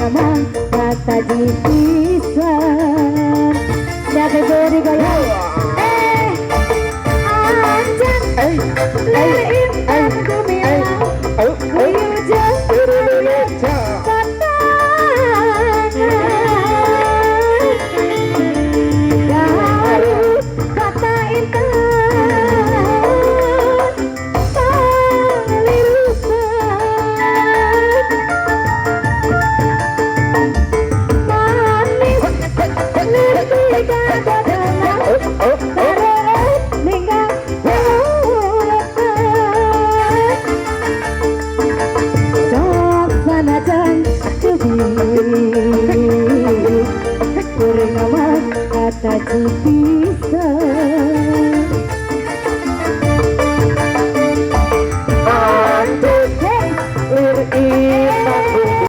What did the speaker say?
nama kata dipisah. Dapat beri gaya. Anjang. Liriin aku bilang. Kuyu jauh. Kata. Baru kata intan. Kali rusak. Manis. Lebih kata dalam. Tarik ninggal. Sok sanajan tubi. Kurang amat kata cipi.